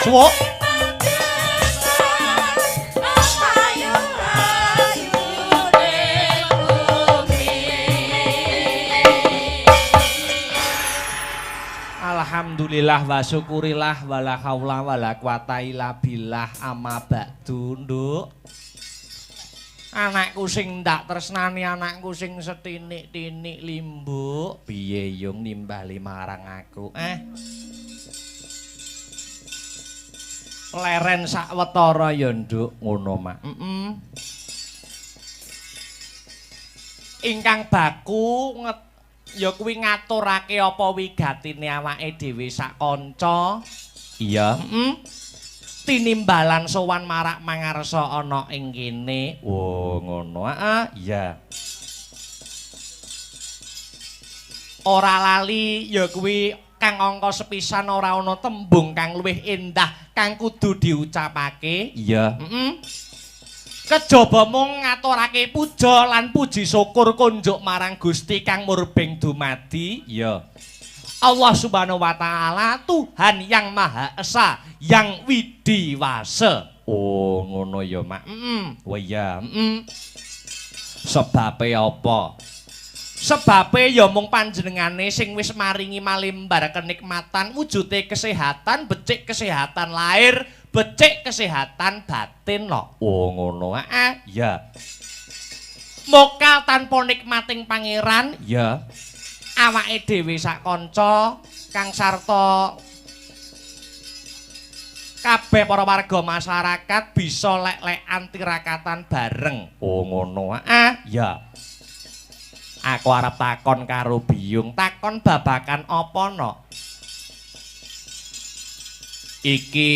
Suwuk. Alhamdulillah wa syukurillah wala haula wala quwata illa billah amma ba'du nduk. Anakku sing ndak tresnani anakku sing setinik-tinik limbuk piye yung nimbali marang aku leren sawetara ya nduk ngono mak. Ingkang baku ya kuwi ngaturake apa wigatine awake dhewe sak kanca. Iya, tinimbalan sowan marak mangarsa ana ing kene. Oh, ngono. Iya. Ora lali ya kuwi kang angka sepisan ora ana tembung kang luwih endah kang kudu diucapake. Iya. Kejaba mung ngaturake puja lan puji syukur kunjuk marang Gusti kang murbeng dumadi. Iya. Allah Subhanahu wa taala Tuhan yang Maha Esa, yang widiwasa. Oh, ngono ya, Mak. Oh iya, Sebabe apa? Sebabe ya mung panjenengane sing wis maringi malimbar kenikmatan wujude kesehatan, becik kesehatan lahir, becik kesehatan batin lho. Oh ngono ya. Mokal tanpa nikmating pangeran ya. Awake dhewe sak kanca kang sarta kabeh para warga masyarakat bisa lek-lekan tirakatan bareng. Oh ngono ya. Aku arep takon karo Biyung, takon babakan apa no? Iki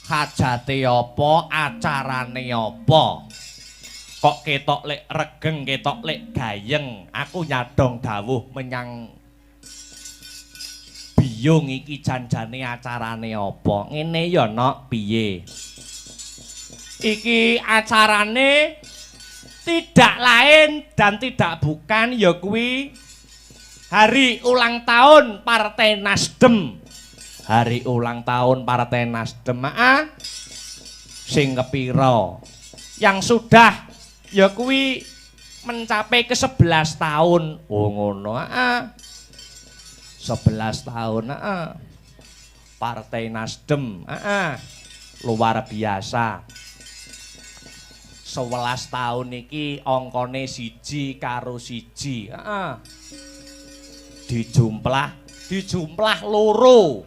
hajate apa, acarane apa? Kok ketok lek regeng, ketok lek gayeng. Aku nyadong dawuh menyang Biyung iki janjane acarane apa? Ngene ya nok piye? Iki acarane tidak lain dan tidak bukan ya kuwi hari ulang tahun Partai Nasdem. Hari ulang tahun Partai Nasdem sing kepira? Yang sudah ya kuwi mencapai ke 11 tahun. Oh ngono 11 tahun Partai Nasdem luar biasa. 11 tahun iki angkane 1 karo 1. Dijumlah loro.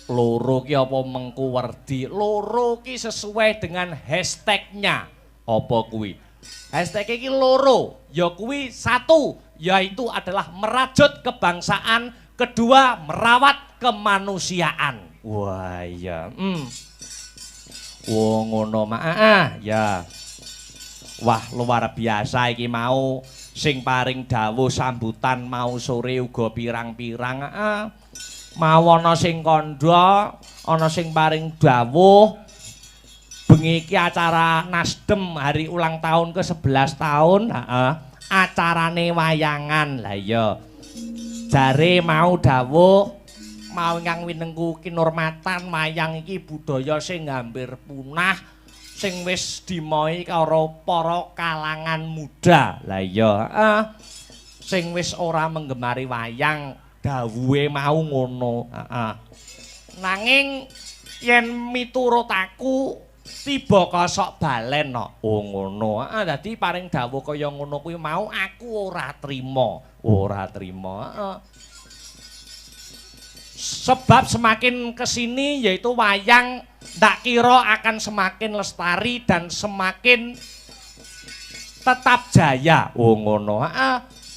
Loro ki apa mengku werdi? Loro ki sesuai dengan hashtagnya. Apa kuwi? Hashtag iki loro, ya kuwi 1, yaitu adalah merajut kebangsaan, kedua merawat kemanusiaan. Wah iya. Wah ngono mak ya. Wah luar biasa iki mau sing paring dawuh sambutan mau sore uga pirang-pirang mau ana sing kandha, ana sing paring dawuh bengi iki acara Nasdem hari ulang tahun ke 11 tahun, acarane wayangan. Lah iya. Jare mau dawuh mau ingkang winengku kinurmatan wayang iki budaya sing hampir punah sing wis dimoi karo para kalangan muda. Lah iya, sing wis ora menggemari wayang dawuhe mau ngono. Nanging yen miturut aku tiba kosok balen no. Oh ngono. Dadi paring dawuh kaya ngono kuwi mau aku ora trima. Ora trima. Sebab semakin kesini yaitu wayang ndak kira akan semakin lestari dan semakin tetap jaya. Oh ngono.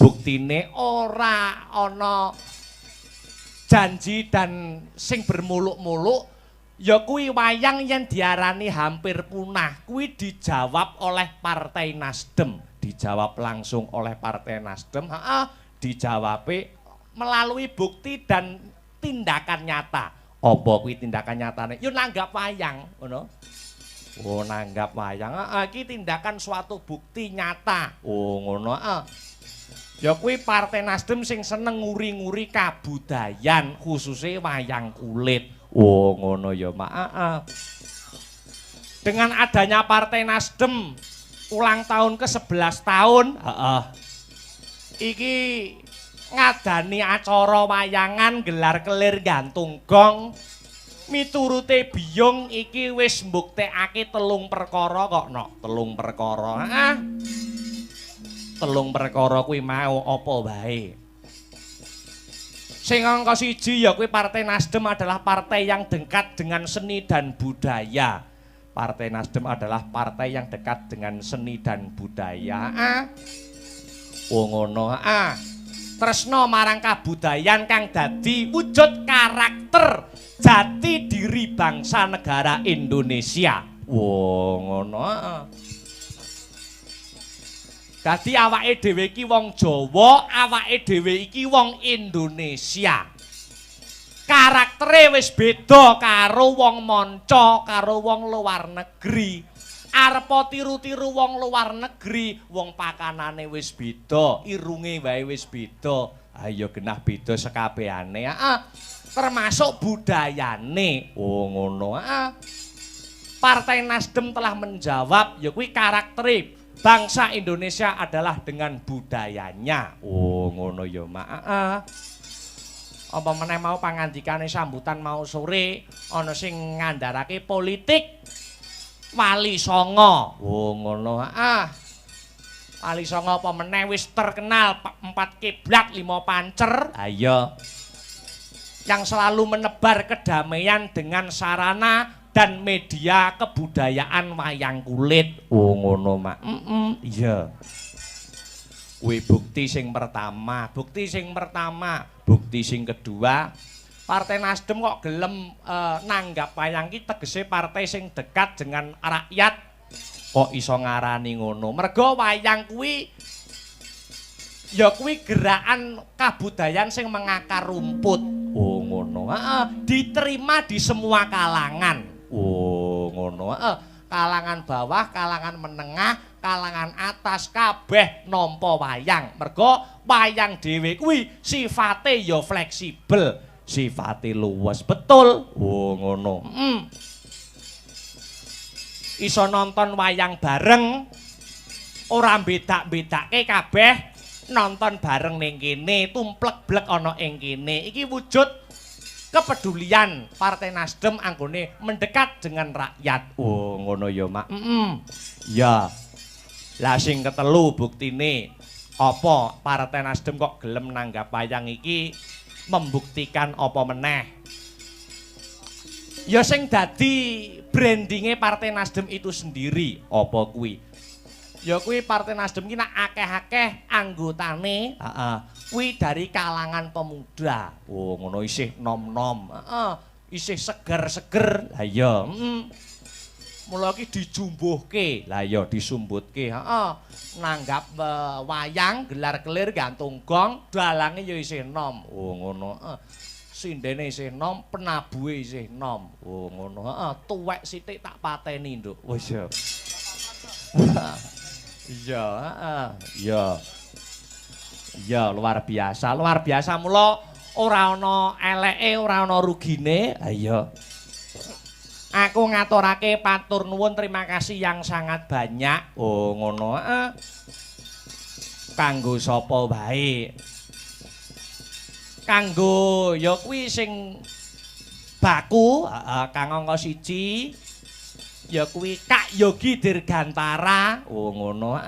Buktine ora ana janji dan sing bermuluk-muluk. Ya kuwi wayang yang diarani hampir punah. Kuwi dijawab oleh Partai Nasdem. Dijawab langsung oleh Partai Nasdem. Dijawabe melalui bukti dan tindakan nyata. Apa kuwi tindakan nyatane? Yo nanggap wayang, ngono. Oh, nanggap wayang. Iki tindakan suatu bukti nyata. Oh, ngono. Ya kuwi Partai Nasdem sing seneng nguri-nguri kabudayan, khususnya wayang kulit. Oh, ngono ya, Mak. Dengan adanya Partai Nasdem ulang tahun ke-11 tahun, iki ngadani acara wayangan gelar kelir gantung gong. Miturute biyung iki wis mbuktekake 3 perkara kok nok, 3 perkara. Telung perkara kuwi mau apa wae. Sing angka 1 ya kuwi Partai Nasdem adalah partai yang dekat dengan seni dan budaya. Partai Nasdem adalah partai yang dekat dengan seni dan budaya. Oh ngono. Tresno marang kabudayan kang dadi wujud karakter jati diri bangsa negara Indonesia. Wah, ngono. Dadi awake dhewe iki wong Jawa, awake dhewe iki wong Indonesia. Karaktere wis beda karo wong manca, karo wong luar negeri. Arepa tiru-tiru wong luar negeri, wong pakanane wis beda, irunge wae wis beda. Ayo genah beda sekabehane. Termasuk budayane. Oh ngono. Partai Nasdem telah menjawab ya kuwi karaktere bangsa Indonesia adalah dengan budayanya. Oh ngono ya, Mak. Apa meneh mau pangandikane sambutan mau sore ana sing ngandharake politik Wali Songo. Oh ngono. Wali Songo apa meneh wis terkenal 4 kiblat 5 pancer. Ayo. Yang selalu menebar kedamaian dengan sarana dan media kebudayaan wayang kulit. Oh ngono, Mak. Iya. Kuwi bukti sing pertama, bukti sing kedua, Partai Nasdem kok gelem nanggap wayang ki tegese partai sing dekat dengan rakyat. Kok iso ngarani ngono? Mergo wayang kuwi ya kuwi gerakan kabudayaan sing mengakar rumput. Oh ngono. Diterima di semua kalangan. Oh ngono. Kalangan bawah, kalangan menengah, kalangan atas kabeh nampa wayang. Mergo wayang dhewe kuwi sifate ya fleksibel, sifate luwes. Betul. Oh ngono. Iso nonton wayang bareng, ora bedak-bedake kabeh nonton bareng ning kene, tumplek-blek ana ing kene. Iki wujud kepedulian Partai Nasdem anggone mendekat dengan rakyat. Oh, ngono ya, Mak. Ya. Lah sing ketelu buktine apa Partai Nasdem kok gelem nanggap wayang iki membuktikan apa meneh. Ya sing dadi brandinge Partai Nasdem itu sendiri. Apa kuwi? Ya kuwi Partai Nasdem ki nak akeh-akeh anggotane, kuwi dari kalangan pemuda. Oh, ngono isih nom-nom. Isih seger-seger. Lah iya, mula ki dijumbuhke. Lah iya disumbutke, nanggap wayang, gelar kelir, gantung gong, dalange ya isih nom. Oh, ngono. Sindene isih nom, penabuhe isih nom. Oh, ngono. Tuwek sithik tak pateni, Nduk. Wis ya. Iya, iya. Iya, luar biasa mula ora ana eleke, ora ana rugine. Ha iya. Aku ngaturake patur nuwun terima kasih yang sangat banyak. Oh, ngono. Kanggo sapa wae. Kanggo ya kuwi sing baku, Kang angka 1. Ya kuwi Kak Yogi Dirgantara. Oh ngono.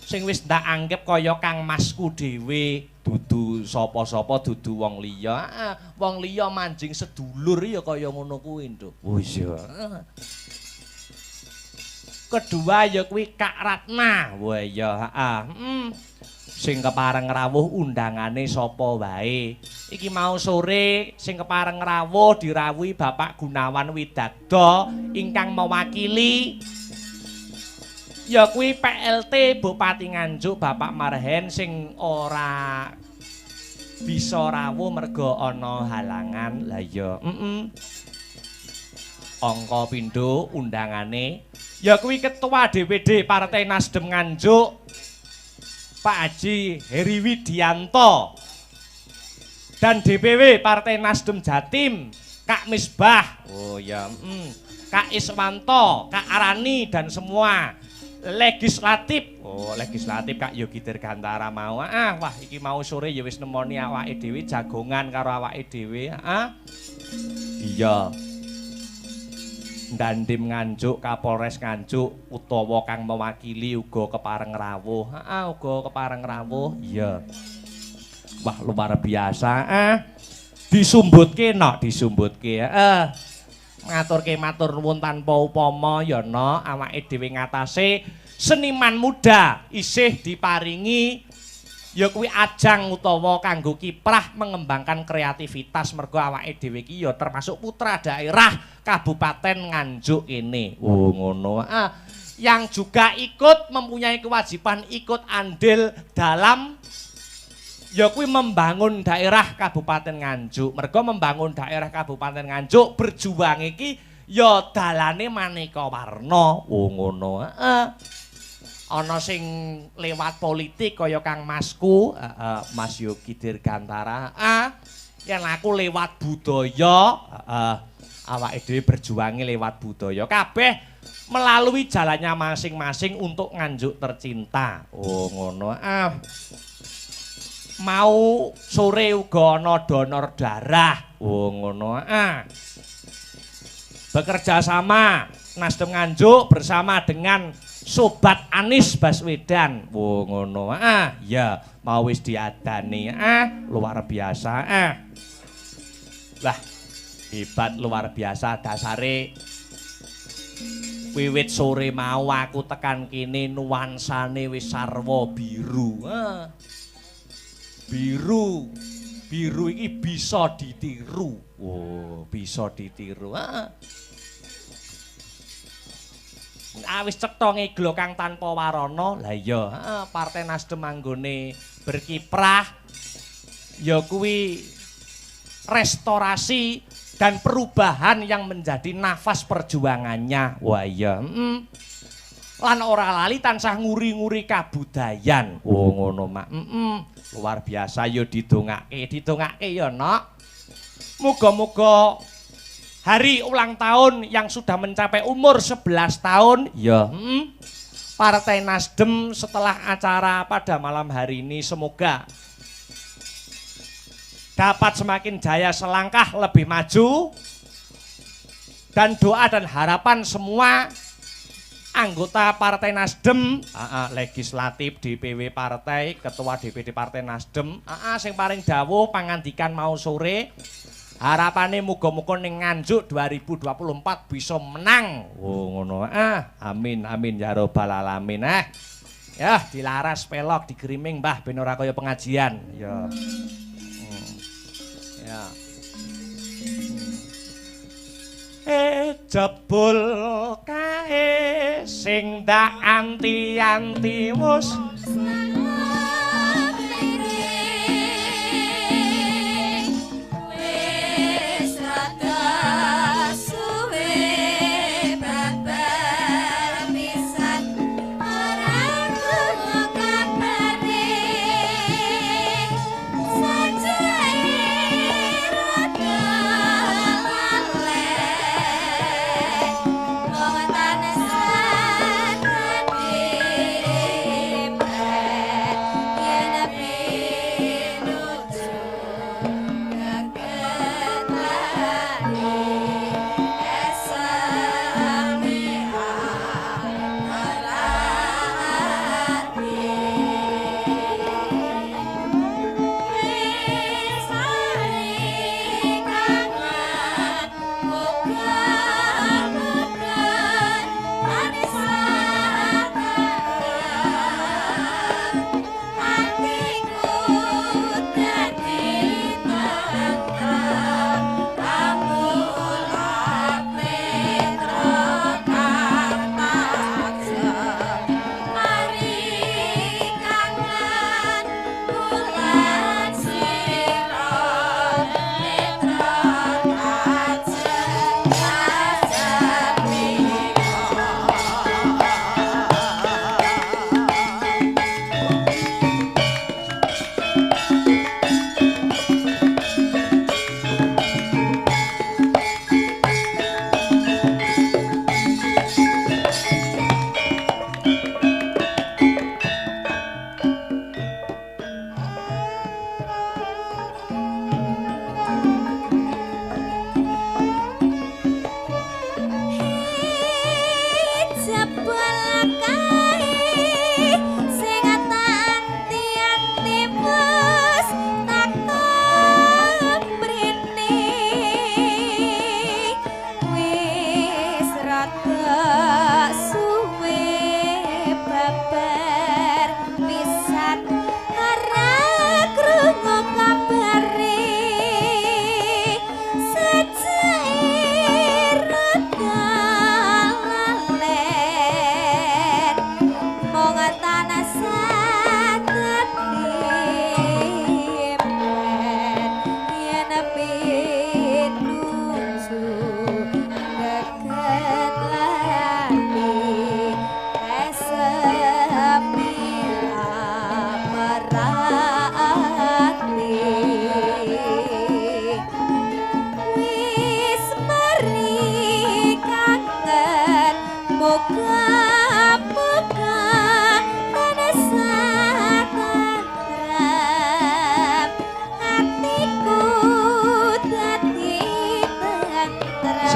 Sing wis ndak anggap kaya Kang Masku dhewe, dudu sapa-sapa, dudu wong liya. Wong liya manjing sedulur ya kaya ngono kuwi, Nduk. Oh iya. Kedua ya kuwi Kak Ratna. Wah iya, sing kepareng rawuh undangane sapa wae. Iki mau sore sing kepareng rawuh dirawuhi Bapak Gunawan Widagdo ingkang mewakili ya kuwi PLT Bupati Nganjuk Bapak Marhen sing ora bisa rawuh merga ana halangan. Lah ya, angka pindho undangane ya kuwi Ketua DPD Partai Nasdem Nganjuk Pak Haji Heri Widianto dan DPW Partai Nasdem Jatim Kak Misbah. Oh ya, Kak Iswanto, Kak Arani dan semua legislatif. Oh, legislatif Kak Yogi Dirgantara mau. Wah iki mau sore ya wis nemoni awake dhewe jagongan karo awake dhewe. Iya. Ndandim Nganjuk, Kapolres Nganjuk utawa kang mewakili uga kepareng rawuh. Uga kepareng rawuh. Iya. Wah, luar biasa. Disumbutke disumbutke. Ngaturke matur nuwun tanpa upama ya no awake dhewe ngatasé seniman muda isih diparingi ya kuwi ajang utawa kanggo kiprah mengembangkan kreativitas mergo awake dhewe iki ya termasuk putra daerah Kabupaten Nganjuk ini. Oh ngono. Yang juga ikut mempunyai kewajiban ikut andil dalam ya kuwi membangun daerah Kabupaten Nganjuk. Mergo membangun daerah Kabupaten Nganjuk berjuang iki ya dalane maneka warna. Oh ngono. Ana sing lewat politik kaya Kang Masku, Mas Yogi Dirgantara. Yen aku lewat budaya, awake dhewe berjuangi lewat budaya. Kabeh melalui jalannya masing-masing untuk Nganjuk tercinta. Oh ngono. Mau sore uga ana donor darah. Oh ngono. Bekerja sama Nasdem Nganjuk bersama dengan Sobat Anies Baswedan. Wo ngono. Ya, mau wis diadani. Luar biasa. Lah, hebat luar biasa dasare. Wiwit sore mau aku tekan kene nuansane wis sarwa biru. Biru. Biru iki bisa ditiru. Oh, bisa ditiru. Wis cetha ngeglo kang tanpa warana. Lah iya, Partai Nasdem anggone berkiprah ya kuwi restorasi dan perubahan yang menjadi nafas perjuangannya. Wah iya, lan ora lali tansah nguri-nguri kabudayan. Oh ngono mak. Luar biasa ya didongake ya nok. Muga-muga hari ulang tahun yang sudah mencapai umur 11 tahun, ya. Partai Nasdem setelah acara pada malam hari ini semoga dapat semakin jaya selangkah lebih maju dan doa dan harapan semua anggota Partai Nasdem, legislatif DPW Partai, Ketua DPD Partai Nasdem, sing paling dawuh pangandikan mau sore. Harapane muga-muga ning Nganjuk 2024 bisa menang. Oh ngono. Amin amin ya rabbal alamin. Ya dilaras pelok digriming Mbah ben ora kaya pengajian. Ya. Ya. Jebul kae sing ndak anti-anti wus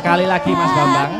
sekali lagi Mas Bambang.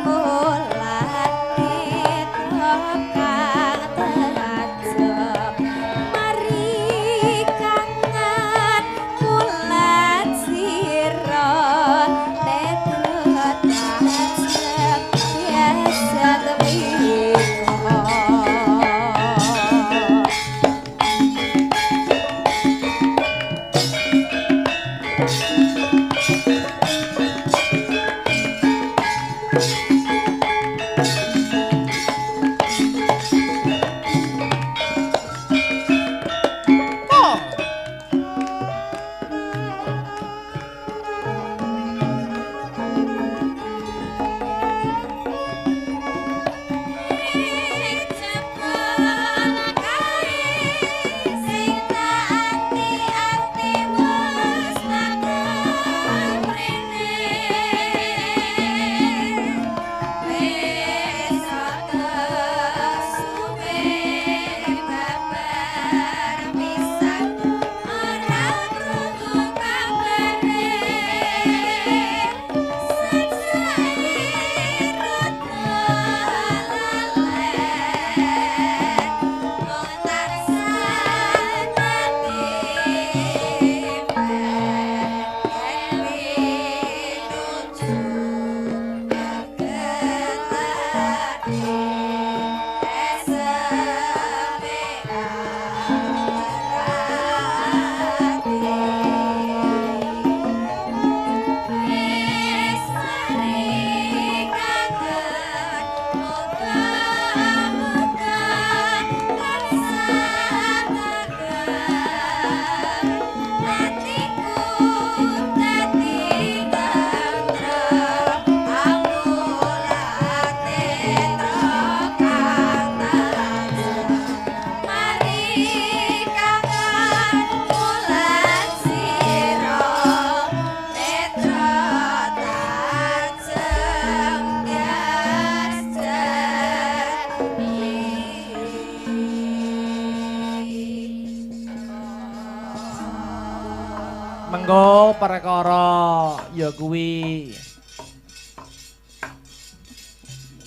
Mengko perkara ya kuwi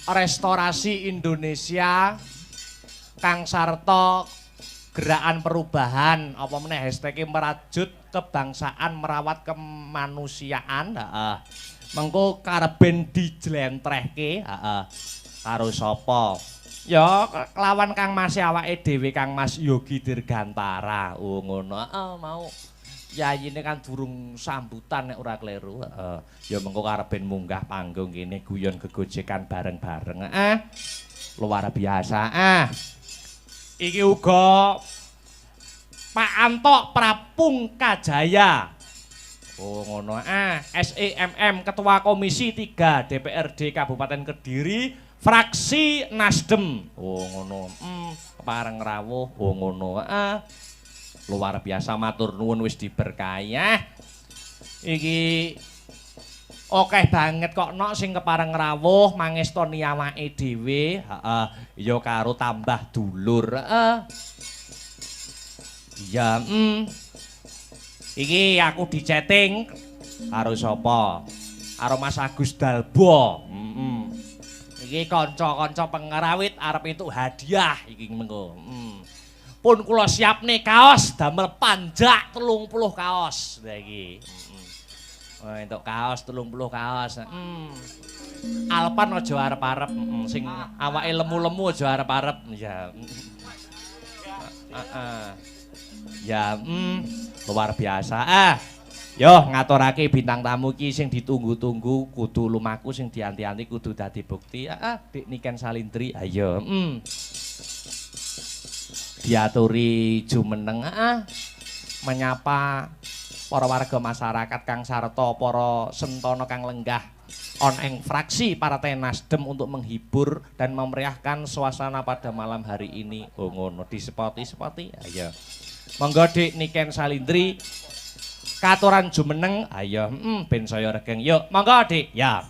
restorasi Indonesia kang sarta gerakan perubahan apa meneh hashtag merajut kebangsaan merawat kemanusiaan heeh mengko kareben dijlentrehke heeh karo sapa ya kelawan Kang Mas awake dhewe Kang Mas Yogi Dirgantara oh ngono heeh mau yayine kan durung sambutan nek ora kleru. Ya mengko karepen munggah panggung kene guyon gegojekan bareng-bareng. Luar biasa. Iki uga Pak Antok Prapungkajaya. Oh ngono. SEMM Ketua Komisi 3 DPRD Kabupaten Kediri, fraksi Nasdem. Oh ngono. Pareng rawuh. Oh ngono. Luar biasa matur nuwun wis diberkahi. Iki akeh banget kok nok sing kepareng rawuh mangestoni awake dhewe, heeh, ya karo tambah dulur, heeh. Iya, Iki aku di-chatting karo sapa? Karo Mas Agus Dalbo. Iki kanca-kanca pengerawit arep entuk hadiah iki mengko. Pun kula siapne kaos damel panjak 30 kaos lha iki. Entuk kaos 30 kaos. Alpan aja arep-arep, sing awake lemu-lemu aja arep-arep ya. Ya, luar biasa. Yo ngaturake bintang tamu iki sing ditunggu-tunggu kudu lumaku sing dianti-anti kudu dadi bukti. Dik Niken Salindri. Ayo, diaturi jumeneng menyapa para warga masyarakat kang sarta para sentana kang lenggah on ing fraksi Partai Nasdem untuk menghibur dan memeriahkan suasana pada malam hari ini. Oh ngono disepoti. Ayo. Monggo Dik Niken Salindri katuran jumeneng. Ayo, ben saya regeng. Yuk, monggo Dik. Ya.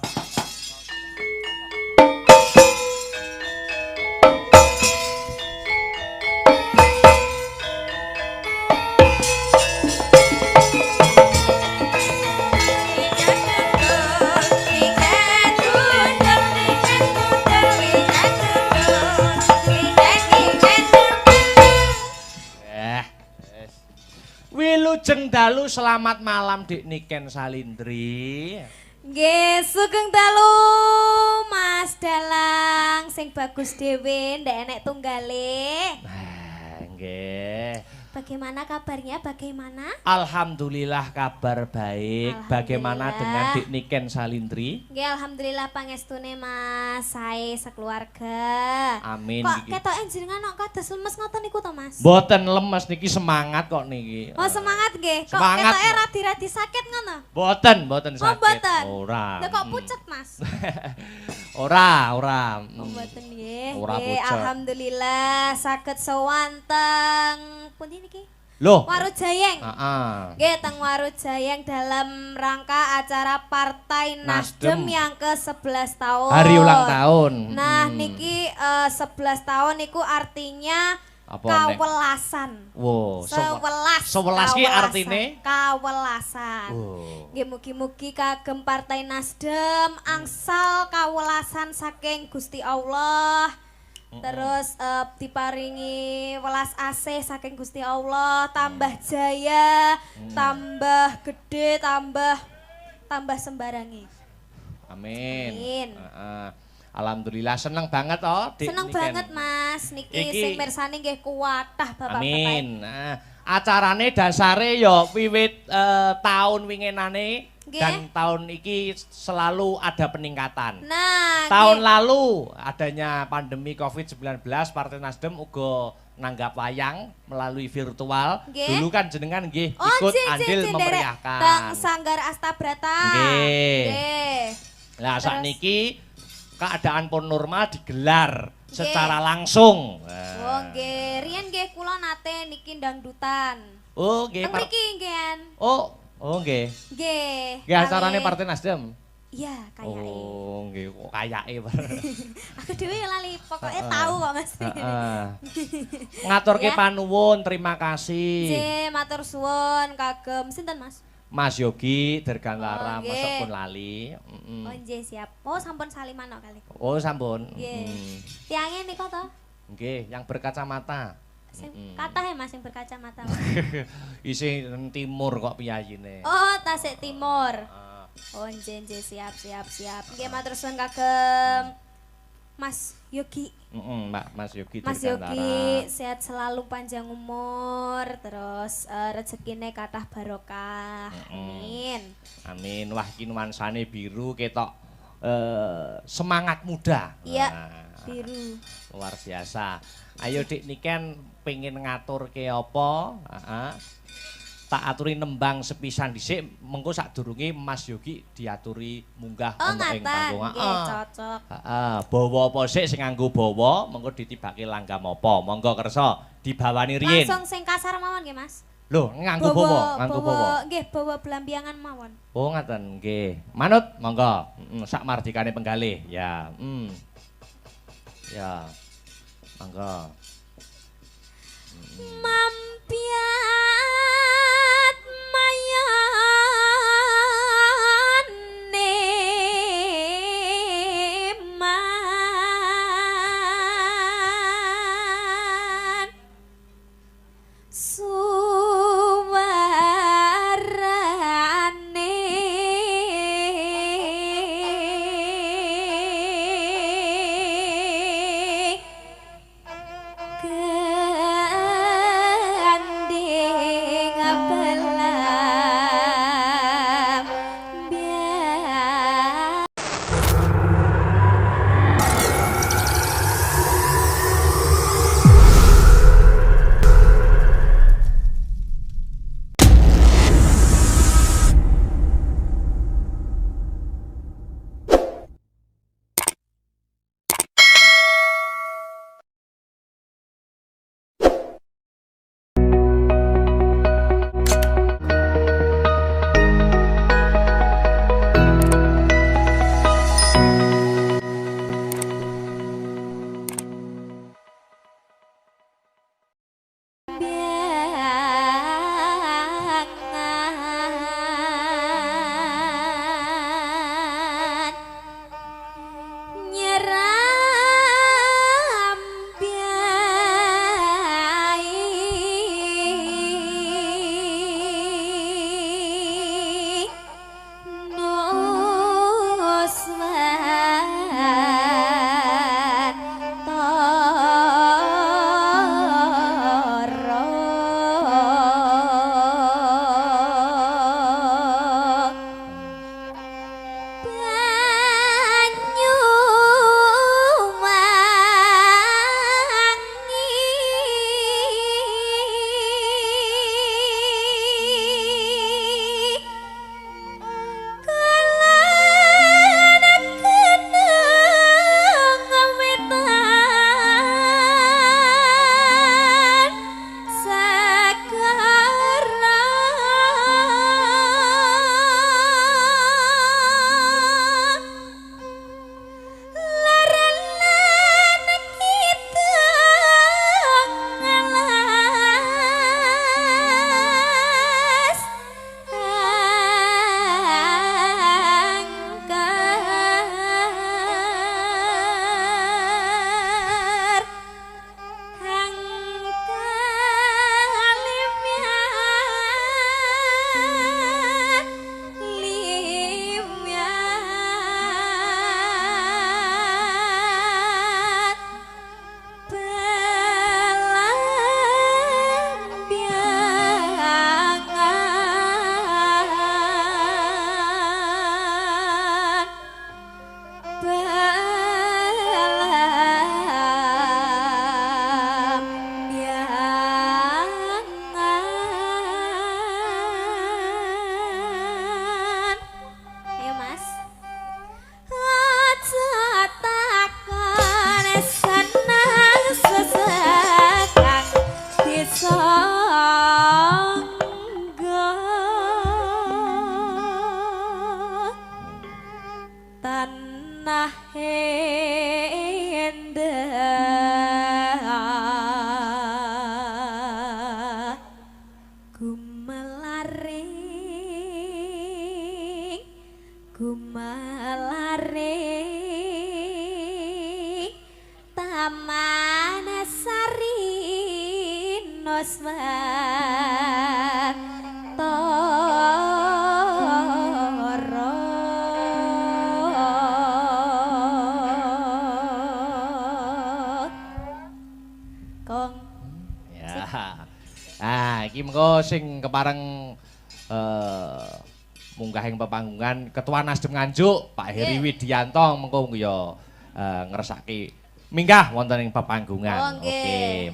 Wilujeng dalu selamat malam Dik Niken Salindri. Nggih, sugeng dalu Mas Dalang sing bagus dhewe ndak enek tunggale. Nggih. Bagaimana kabarnya? Bagaimana? Alhamdulillah kabar baik. Bagaimana dengan Dik Niken Salindri? Nggih, alhamdulillah pangestune Mas, sae sekeluarga. Amin. Kok ketoke jenengan kok kados lemes ngoten niku to, Mas? Mboten lemes niki semangat kok niki. Oh, semangat nggih. Kok Semangat, ketoke radi-radi sakit ngono? Mboten sakit. Oh, mboten. Ora. Lah kok pucet, Mas? Ora. Oh, mboten nggih. Ora Nggih, pucet. alhamdulillah saged sowan teng pundi niki? Loh. Warujayeng. Heeh. Nggih, teng Warujayeng dalam rangka acara Partai Nasdem yang ke-11 tahun. Hari ulang tahun. Nah, niki 11 tahun niku artinya Apa, kawelasan. Wow, 11 ki artine kawelasan. Nggih, mugi-mugi kagem Partai Nasdem angsal kawelasan saking Gusti Allah. Terus diparingi welas asih saking Gusti Allah, tambah jaya, tambah gede, tambah sembarangi. Amin. Alhamdulillah seneng banget oh Dik. Seneng banget Mas, niki sing mirsani nggih kuwatah Bapak-bapak. Amin. Acarane dasare ya wiwit tahun winginane dan tahun iki selalu ada peningkatan. Nah, tahun lalu adanya pandemi Covid-19, Partai Nasdem uga nanggap wayang melalui virtual. Dulu kan jenengan nggih ikut andil memeriahkan. Teng Sanggar Astabrata. Nggih. Lah sakniki keadaan pun normal digelar secara langsung. Oh nggih, riyen nggih kula nate niki dangdutan. Oh nggih. Mriki nggih. Oh nggih. Nggih. Nggih acarane Partai Nasdem. Iya, kayake. Oh nggih, kok kayake. Aku dhewe lali, pokoknya tahu kok Mas. Ngaturke panuwun, terima kasih. Nggih, matur suwun kagem sinten Mas? Mas Yogi Dirganlara mosok pun lali. Oh nggih siap. Oh sampun saliman kali. Oh sampun. Nggih. Tiange nika to? Nggih, yang berkacamata. Sing kathah ya Mas sing berkacamata. Isi timur kok piyayine. Oh, tasik timur. Oh nggih siap. Nggih matur suwun kagem Mas Yogi. Mas Yogi Mas Yogi sehat selalu panjang umur, terus rezekine kathah barokah. Amin. Amin. Wah iki nuansane biru ketok semangat muda. Iya. Biru. Luar biasa. Ayo Dik Niken pengen ngaturke apa? Tak aturi nembang sepisan dhisik, mengko sadurunge Mas Yogi diaturi munggah ana ing panggung. Nggih, cocok. Bawa apa sik sing nganggo bawa, mengko ditibake langgam apa. Monggo kersa dibawani riyin. Langsung sing kasar mawon nggih, Mas. Lho, nganggo bawa, nganggo bawa. Nggih, bawa belambiangan mawon. Oh, ngaten, nggih. Manut, monggo. Sak mardikane penggalih. Ya, Ya. Monggo. Mampiat mayane man suwarane gandeng Gumelaring Gumelaring Taman Sari Noswatara Kong ya. Ah, iki mengko sing kepareng munggahing pepanggungan Ketua Nasdem Nganjuk Pak Heri Widianto mengko ya ngresaki minggah wonten ing pepanggungan. Oke.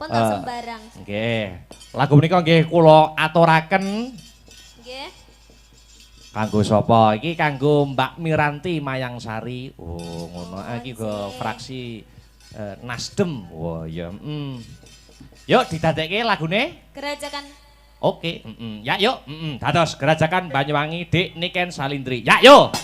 Pun sembarang. Nggih. Lagu menika nggih kula aturaken. Nggih. Kanggo sapa? Iki kanggo Mbak Miranti Mayangsari. Oh, ngono. Iki go fraksi Nasdem. Wah, ya. Yuk didadekke lagune. Gerajakan. Oke, ya yuk, dados Gerajakan Banyuwangi Dik Niken Salindri. Ya yuk.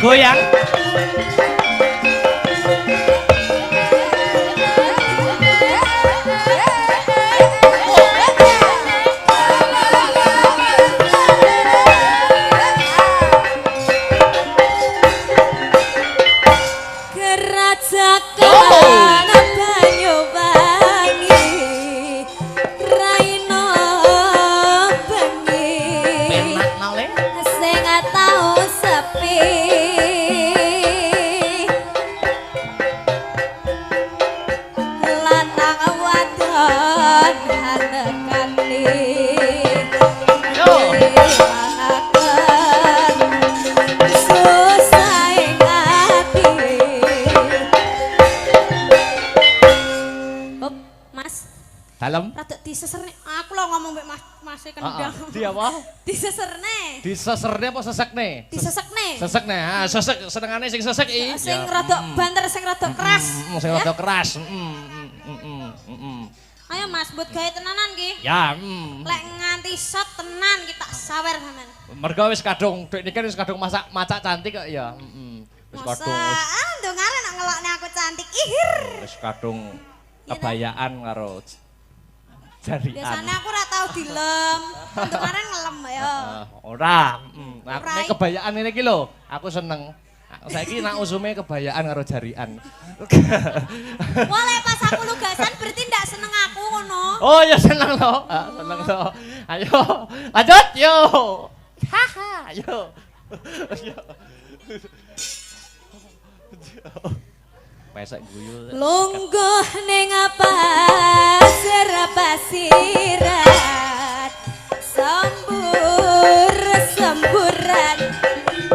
goyang. Diseserne, aku lo ngomong mbek Mas kendang. Di apa? Diseserne. Diseserne apa sesekne? Disesekne. Sesekne. Ah, sesek senengane sing sesek iki. Sing rada banter, sing rada keras. Sing rada keras. Ayo Mas, buat gawe tenanan ki. Ya, Lek nganti shot tenan kita sawer sampean. mergo wis kadung dek niki wis kadung macak cantik kok ya. Wis kadung ndongare nak ngelokne aku cantik. Ihir. wis kadung kebayaan karo jarian. Biasanya aku ora tau dilem. Kemarin ngelem ya. Ora, aku nek kebayaan ini iki lho, aku seneng. Saiki nak usume kebayaan karo jarian. Wale pas aku lugasan berarti ndak seneng aku ngono. Oh ya seneng loh, seneng loh. Ayo, lanjut yo. Haha, yo. Pesek guyu. Lungguh ning apa serapasirat sambur semburan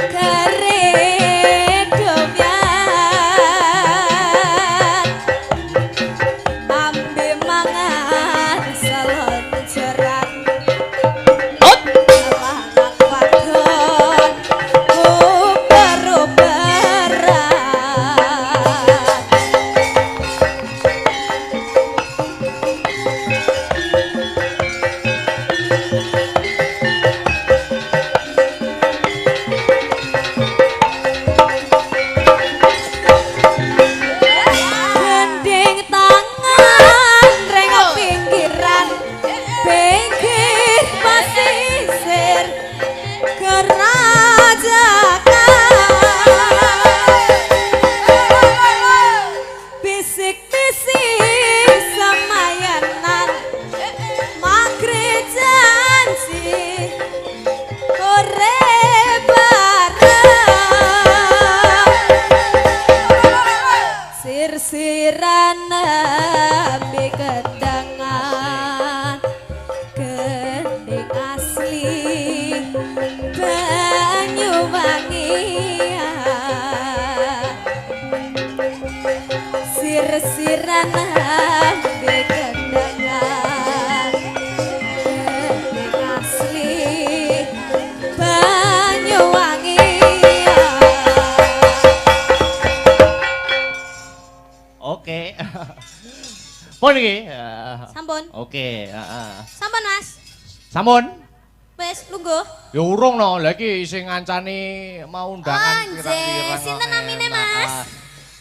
keredomyan ambe mangan salon cerat anak wadon uber-uberan. Gending tangan rengok pinggiran pinggir pasisir kerajakan bisik-bisik samayanan maghrib janji ore bareng sir-siran nembe kedangan gending asli Banyuwangian sir-siran nembe kedangan gending asli Banyuwangian. Oke. Pun iki. Sampun. Oke, heeh. Sampun Mas. Sampun. Wes lungguh. Ya urung no, lha iki sing ngancani mau undangan Anjir, pirang-pirang. sinten kok namine, enak. Mas?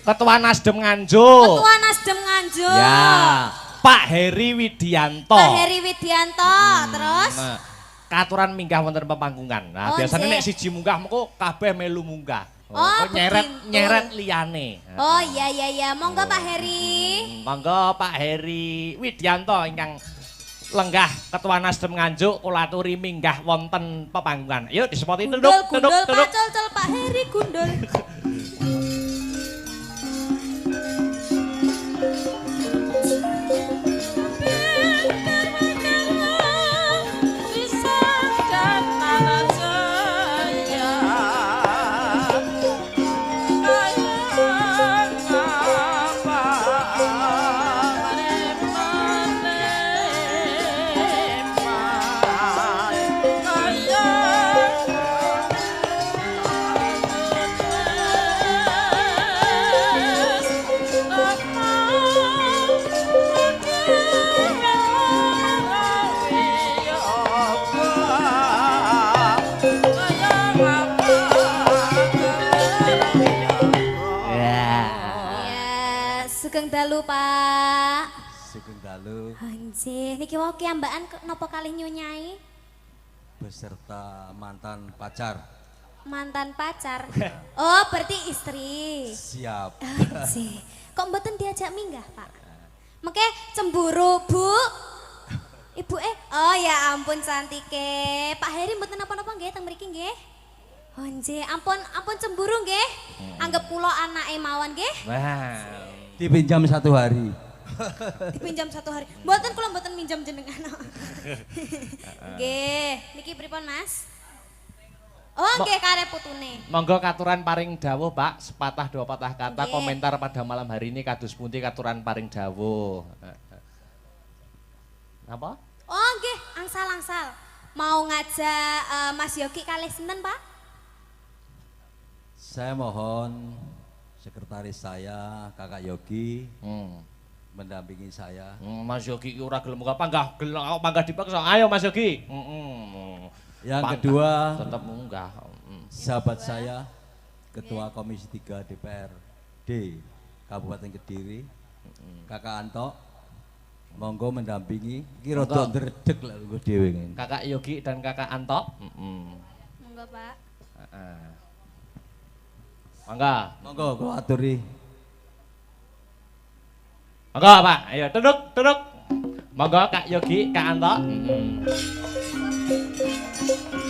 Ketua Nasdem Nganjuk. Ketua Nasdem Nganjuk. Ya, Pak Heri Widianto. Pak Heri Widianto, terus Nah, katuran minggah wonten pepanggungan. Nah, Oh, biasanya nggih. nek siji munggah mengko kabeh melu munggah. Oh, kok nyeret begitu. nyeret liyane. Oh iya, monggo Pak Heri. Monggo Pak Heri Widianto ingkang lenggah Ketua Nasdem Nganjuk kula aturi minggah wonten pepanggungan. Ayo disepoti Gundul, tunduk. Pak Col-col Pak Heri gundul. Sugeng dalu, Pak. Sugeng dalu Anjir, niki wau kiambakan napa kalih nyunyai? beserta mantan pacar. Mantan pacar. Oh, berarti istri. Siap. Anjir. Kok mboten diajak minggah, Pak? Mengke cemburu, Bu. Ibu oh ya ampun cantike. Pak Heri mboten napa-napa nggih teng mriki nggih? Oh nggih, ampun cemburu nggih. Anggap kula anake mawon nggih. Wah. Dipinjam 1 hari. Dipinjam 1 hari. Mboten kula mboten minjam jenengan. Nggih, niki pripun Mas? Oh nggih karep putune. Monggo katuran paring dawuh Pak, sepatah dua patah kata Nggih. komentar pada malam hari ini kados pundi katuran paring dawuh. Apa? Oh nggih, angsal-angsal. Mau ngajak Mas Yogi kalih sinten, Pak? Saya mohon sekretaris saya Kakak Yogi mendampingi saya. Mas Yogi iki ora gelem panggah dipaksa. Ayo Mas Yogi. Yang kedua, tetap munggah. sahabat saya, Ketua Komisi 3 DPRD Kabupaten Kediri, Kakak Anto, monggo mendampingi. Iki rada ndredeg lek gue dhewe ngene. Kakak Yogi dan Kakak Anto. Monggo, Pak. Monggo kula aturi. Monggo Pak, ayo duduk. Monggo Kak Yogi, Kak Anto.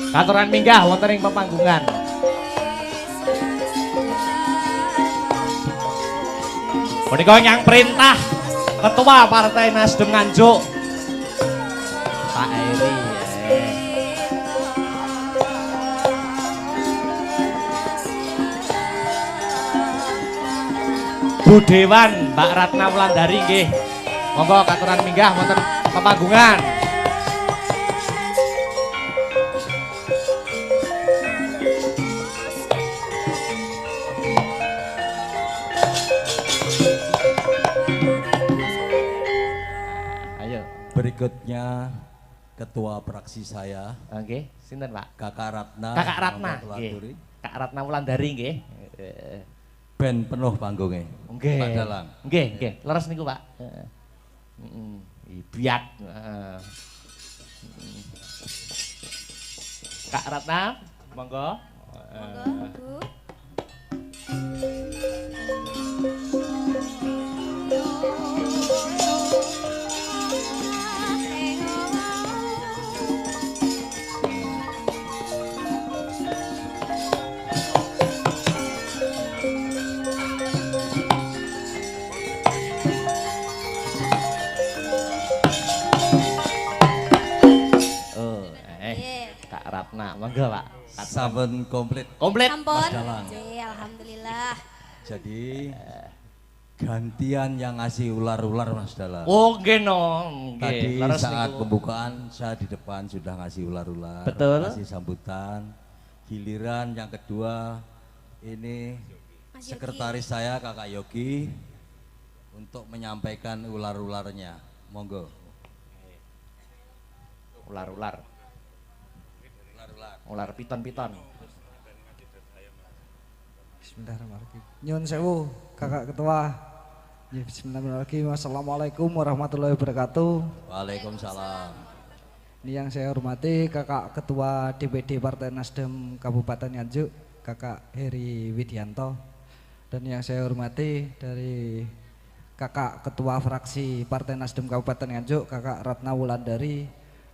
Katuran minggah wonten ing pepanggungan. Menika nyang perintah Ketua Partai Nasdem Nganjuk Pak Heri. Bu Dewan, Mbak Ratna Wulandari nggih. Monggo katuran minggah wonten pepanggungan. Ayo. Berikutnya Ketua Praksi saya, Nggih, sinten Pak? Kakak Ratna. Kakak Ratna monggo kula nggih. aturi. Kak Ratna Wulandari nggih. Ben penuh panggungnya. Nggih. Pak Dalang. Nggih. Leres niku, Pak. Biak. Kak Ratna, monggo. Monggo, Bu. Kak Ratna, monggo Pak. Saben komplit. Komplit. Ampun. Mas Dalang. Alhamdulillah. Jadi gantian yang ngasih ular-ular Mas Dalang. Oh, nggih no. Tadi Leres saat niku. pembukaan saya di depan sudah ngasih ular-ular, Betul. ngasih sambutan. Giliran yang kedua ini Mas Yogi. sekretaris saya Kakak Yogi untuk menyampaikan ular-ularnya. Monggo. Ular-ular. Ular piton-piton. Bismillahirrahmanirrahim. Nyun sewu, Kakak Ketua. Ya, bismillahirrahmanirrahim. Wassalamualaikum warahmatullahi wabarakatuh. Waalaikumsalam. Ini yang saya hormati Kakak Ketua DPD Partai Nasdem Kabupaten Nganjuk, Kakak Heri Widianto. Dan yang saya hormati dari Kakak Ketua Fraksi Partai Nasdem Kabupaten Nganjuk, Kakak Ratna Wulandari.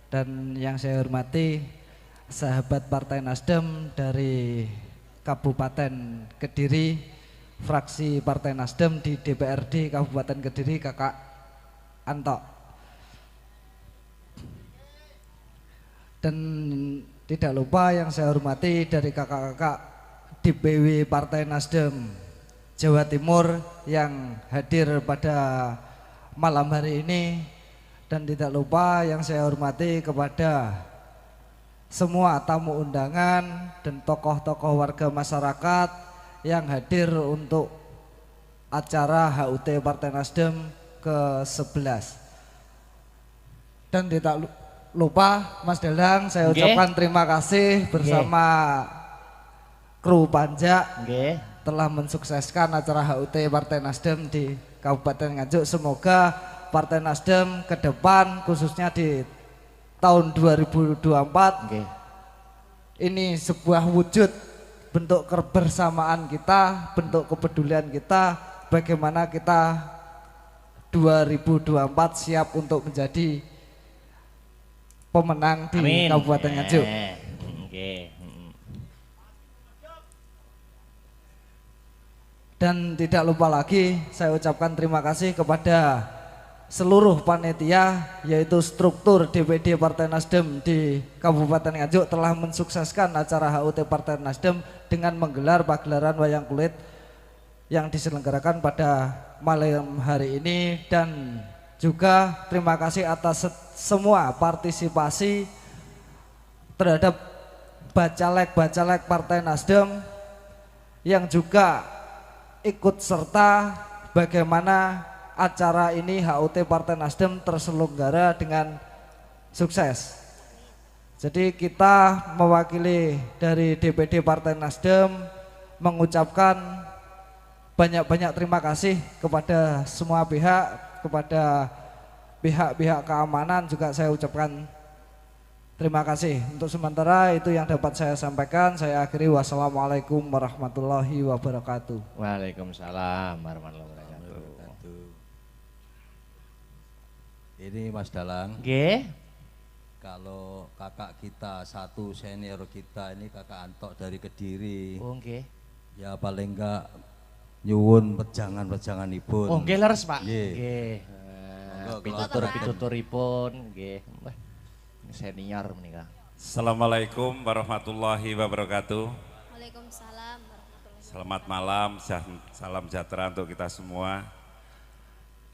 Dan yang saya hormati sahabat Partai Nasdem dari Kabupaten Kediri, fraksi Partai Nasdem di DPRD Kabupaten Kediri, Kakak Anto. Dan tidak lupa yang saya hormati dari kakak-kakak DPW Partai Nasdem Jawa Timur yang hadir pada malam hari ini. Dan tidak lupa yang saya hormati kepada semua tamu undangan dan tokoh-tokoh warga masyarakat yang hadir untuk acara HUT Partai Nasdem ke-11. Dan tidak lupa Mas Dalang, saya Nggih. ucapkan terima kasih bersama kru Panja Nggih. telah mensukseskan acara HUT Partai Nasdem di Kabupaten Nganjuk. Semoga Partai Nasdem ke depan khususnya di tahun 2024 Nggih. ini sebuah wujud bentuk kebersamaan kita, bentuk kepedulian kita, bagaimana kita 2024 siap untuk menjadi pemenang di Amin. Kabupaten Nganjuk. Nggih. Dan tidak lupa lagi saya ucapkan terima kasih kepada seluruh panitia yaitu struktur DPD Partai Nasdem di Kabupaten Nganjuk telah mensukseskan acara HUT Partai Nasdem dengan menggelar pagelaran wayang kulit yang diselenggarakan pada malam hari ini. Dan juga terima kasih atas semua partisipasi terhadap bacalek-bacalek Partai Nasdem yang juga ikut serta bagaimana acara ini HUT Partai Nasdem terselenggara dengan sukses. Jadi kita mewakili dari DPD Partai Nasdem mengucapkan banyak-banyak terima kasih kepada semua pihak, kepada pihak-pihak keamanan juga saya ucapkan terima kasih. Untuk sementara itu yang dapat saya sampaikan. Saya akhiri, wassalamualaikum warahmatullahi wabarakatuh. Waalaikumsalam warahmatullahi wabarakatuh. Ini Mas Dalang, Nggih. kalau kakak kita satu senior kita ini kakak Antok dari Kediri, Oh nggih. ya paling enggak nyuwun pejangan-pejanganipun. Oh nggih leres Pak. Nggih. Nggih. Monggo, Pituturipun nggih. Wah, senior menika. Assalamualaikum warahmatullahi wabarakatuh. Waalaikumsalam warahmatullahi Selamat malam, salam sejahtera untuk kita semua.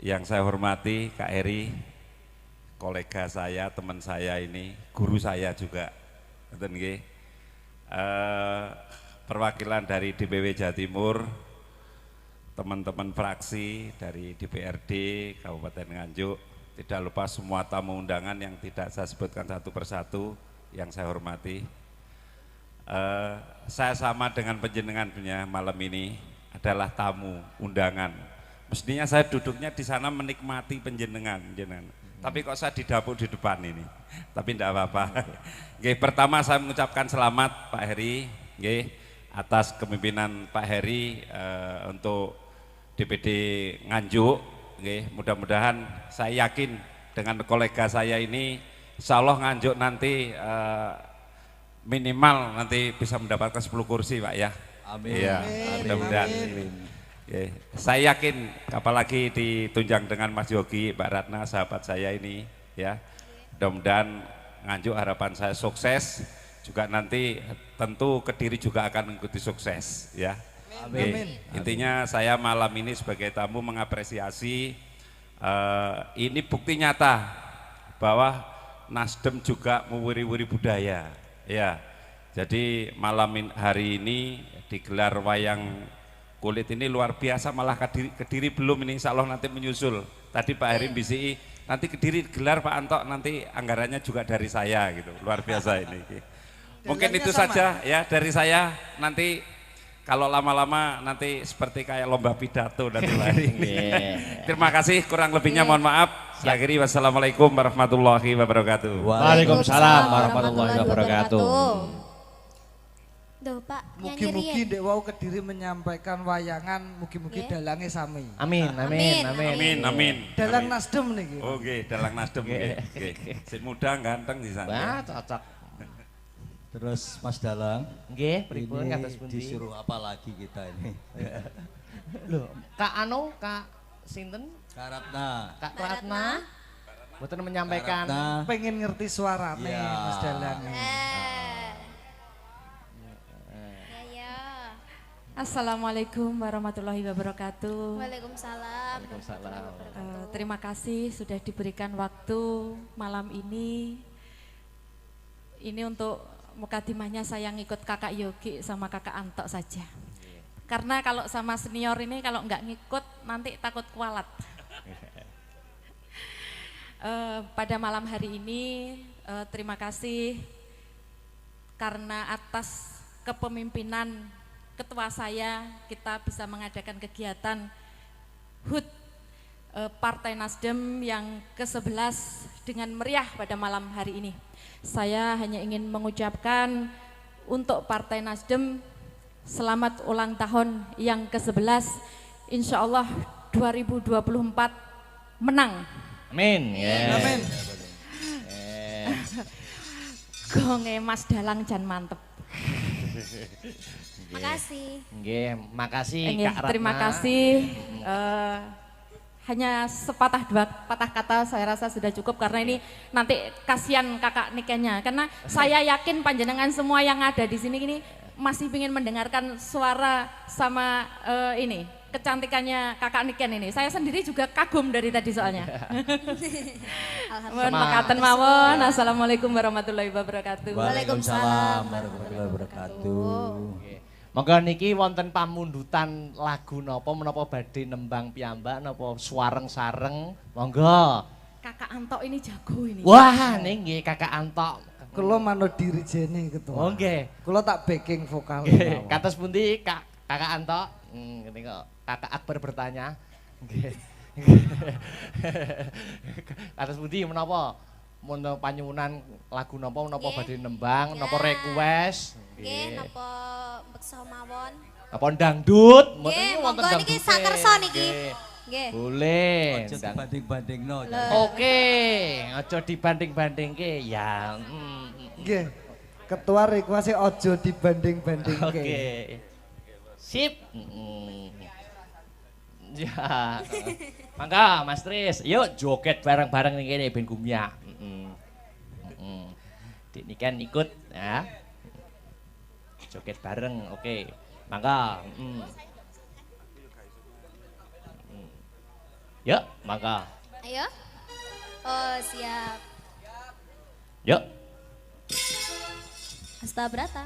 Yang saya hormati Kak Heri, kolega saya, teman saya ini, guru saya juga. Betul nggih? Perwakilan dari DPW Jawa Timur, teman-teman fraksi dari DPRD Kabupaten Nganjuk, tidak lupa semua tamu undangan yang tidak saya sebutkan satu persatu yang saya hormati. Saya sama dengan penjenengan punya malam ini adalah tamu undangan. Mestinya saya duduknya di sana menikmati penjenengan. Tapi kok saya di dapur di depan ini. Tapi tidak apa-apa. Pertama saya mengucapkan selamat Pak Heri, atas kepemimpinan Pak Heri untuk DPD Nganjuk. Mudah-mudahan saya yakin dengan kolega saya ini, insya Allah Nganjuk nanti minimal nanti bisa mendapatkan 10 kursi Pak ya. Amin. Iya, mudah-mudahan. Saya yakin, apalagi ditunjang dengan Mas Yogi, Mbak Ratna, sahabat saya ini, ya. Mudah-mudahan Nganjuk harapan saya sukses, juga nanti tentu Kediri juga akan mengikuti sukses, ya. Amin. Intinya saya malam ini sebagai tamu mengapresiasi ini bukti nyata bahwa Nasdem juga mewuri-wuri budaya, ya. Jadi hari ini digelar wayang kulit ini luar biasa, malah Kediri belum ini, insya Allah nanti menyusul. Tadi Pak Heri bisi, nanti Kediri gelar Pak Antok, nanti anggarannya juga dari saya gitu, luar biasa ini. Mungkin itu saja ya dari saya, nanti kalau lama-lama nanti seperti kayak lomba pidato nanti lari. Terima kasih, kurang lebihnya mohon maaf. Saya akhiri, wassalamualaikum warahmatullahi wabarakatuh. Waalaikumsalam warahmatullahi wabarakatuh. Duh Pak, Mugi-mugi Dek Wau Kediri menyampaikan wayangan, mugi-mugi dalangnya sami. Amin, amin, amin. Amin, amin. Dalang Nasdem niki. Oke, dalang Nasdem. Si muda ganteng di sana. Wah, cocok. Terus Mas Dalang, Nggih, pripun ini kados pundi? disuruh apa lagi kita ini? Loh, Kak Anu, Kak sinten? Kak Ratna. Kak Ratna. Mboten menyampaikan. Kak Ratna. Pengen ngerti suarane Ya. Mas Dalang. Ya. Assalamualaikum warahmatullahi wabarakatuh. Waalaikumsalam. Waalaikumsalam. Terima kasih sudah diberikan waktu malam ini. Ini untuk mukadimahnya saya ngikut kakak Yogi sama kakak Antok saja. Karena kalau sama senior ini kalau nggak ngikut nanti takut kualat. Pada malam hari ini terima kasih karena atas kepemimpinan ketua saya kita bisa mengadakan kegiatan HUT Partai Nasdem yang ke-11 dengan meriah pada malam hari ini. Saya hanya ingin mengucapkan untuk Partai Nasdem selamat ulang tahun yang ke-11. Insya Allah 2024 menang. Amin. Amin. Gonge Mas Dalang jan mantep. Makasih. Nggih, makasih Nggih, Kak Ratna. terima kasih. Hanya sepatah dua patah kata saya rasa sudah cukup karena ini nanti kasihan kakak Nikennya karena saya yakin panjenengan semua yang ada di sini ini masih ingin mendengarkan suara sama ini kecantikannya kakak Niken ini. Saya sendiri juga kagum dari tadi soalnya. Mohon makaten mawon. Assalamualaikum warahmatullahi wabarakatuh. Waalaikumsalam warahmatullahi wabarakatuh. Monggo niki wonten pamundutan lagu napa menapa badhe nembang piyambak napa suareng-sareng. Monggo. Kakak Anto ini jago ini. Wah, nggih Kakak Anto. Kula manut dirijene ketua. Oh nggih. Kula tak backing vokal. Nggih, kados pundi Kakak Anto? Ngene kok Kakak Akbar bertanya. Nggih. Kados pundi menapa? Mun panyuwunan lagu napa menapa badhe nembang, napa request? Nggih, napa beksa mawon? Apa dangdut? Nggih, Wonten monggo niki dangdute. sakersa niki. Nggih. Nggih. Boleh. Aja dibanding-bandingno. Oke, aja dibanding-bandingke ya. Nggih. Ketua request aja dibanding-bandingke. Oke. Sip. Ya. Mangga Mas Tris, yuk joget bareng-bareng ning kene ben gumyak. Dik niki kan ikut ya. Joget bareng, oke. Mangga. Yuk, mangga. Ayo. Oh, siap. Yuk. Asta Brata.